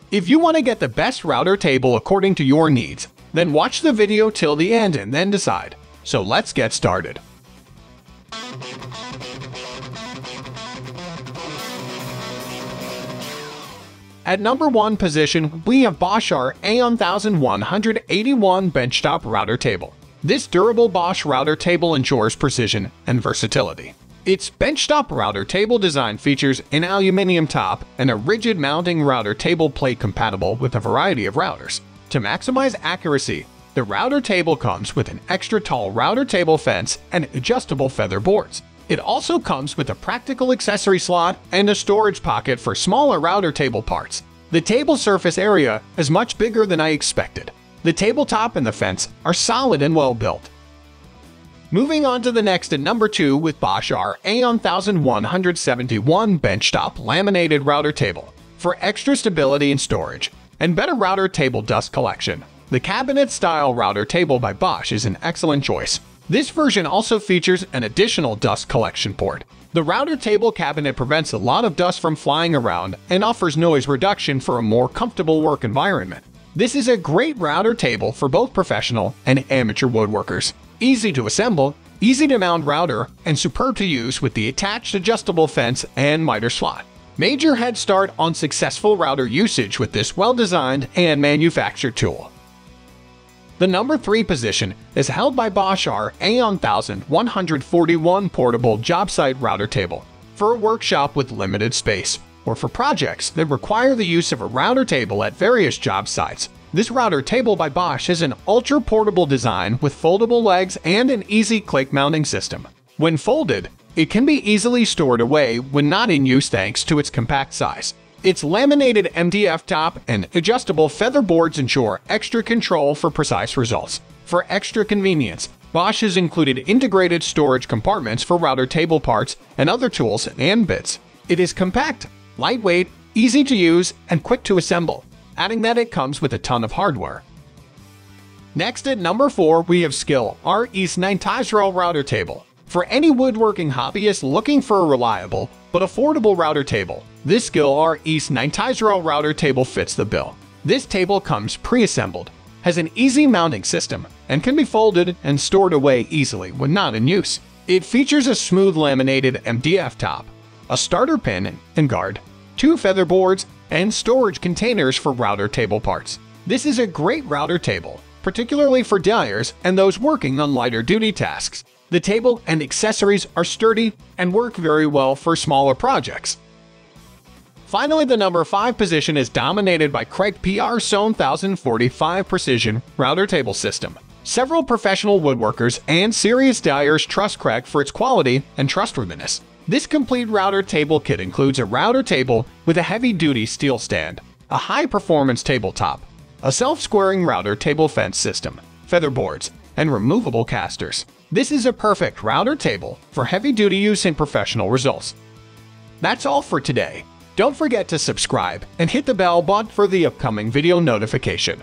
If you want to get the best router table according to your needs, then watch the video till the end and then decide. So let's get started. At number 1 position, we have Bosch A1181 Benchtop router table. This durable Bosch router table ensures precision and versatility. Its benchtop router table design features an aluminum top and a rigid mounting router table plate compatible with a variety of routers. To maximize accuracy, the router table comes with an extra tall router table fence and adjustable feather boards. It also comes with a practical accessory slot and a storage pocket for smaller router table parts. The table surface area is much bigger than I expected. The tabletop and the fence are solid and well built. Moving on to the next at number 2 with Bosch A1171 Benchtop Laminated Router Table. For extra stability and storage, and better router table dust collection, the cabinet-style router table by Bosch is an excellent choice. This version also features an additional dust collection port. The router table cabinet prevents a lot of dust from flying around and offers noise reduction for a more comfortable work environment. This is a great router table for both professional and amateur woodworkers. Easy to assemble, easy to mount router, and superb to use with the attached adjustable fence and miter slot. Major head start on successful router usage with this well-designed and manufactured tool. The number 3 position is held by Bosch A1141 Portable Jobsite Router Table. For a workshop with limited space, or for projects that require the use of a router table at various job sites, this router table by Bosch is an ultra-portable design with foldable legs and an easy click mounting system. When folded, it can be easily stored away when not in use thanks to its compact size. Its laminated MDF top and adjustable feather boards ensure extra control for precise results. For extra convenience, Bosch has included integrated storage compartments for router table parts and other tools and bits. It is compact, lightweight, easy to use, and quick to assemble, adding that it comes with a ton of hardware. Next at number 4, we have Skil RE90 Router Table. For any woodworking hobbyist looking for a reliable but affordable router table, this Skil RE90 Router Table fits the bill. This table comes pre-assembled, has an easy mounting system, and can be folded and stored away easily when not in use. It features a smooth laminated MDF top, a starter pin and guard, 2 feather boards, and storage containers for router table parts. This is a great router table, particularly for dyers and those working on lighter duty tasks. The table and accessories are sturdy and work very well for smaller projects. Finally, the number 5 position is dominated by KREG PR 1045 Precision Router Table System. Several professional woodworkers and serious dyers trust KREG for its quality and trustworthiness. This complete router table kit includes a router table with a heavy-duty steel stand, a high-performance tabletop, a self-squaring router table fence system, feather boards, and removable casters. This is a perfect router table for heavy-duty use and professional results. That's all for today. Don't forget to subscribe and hit the bell button for the upcoming video notification.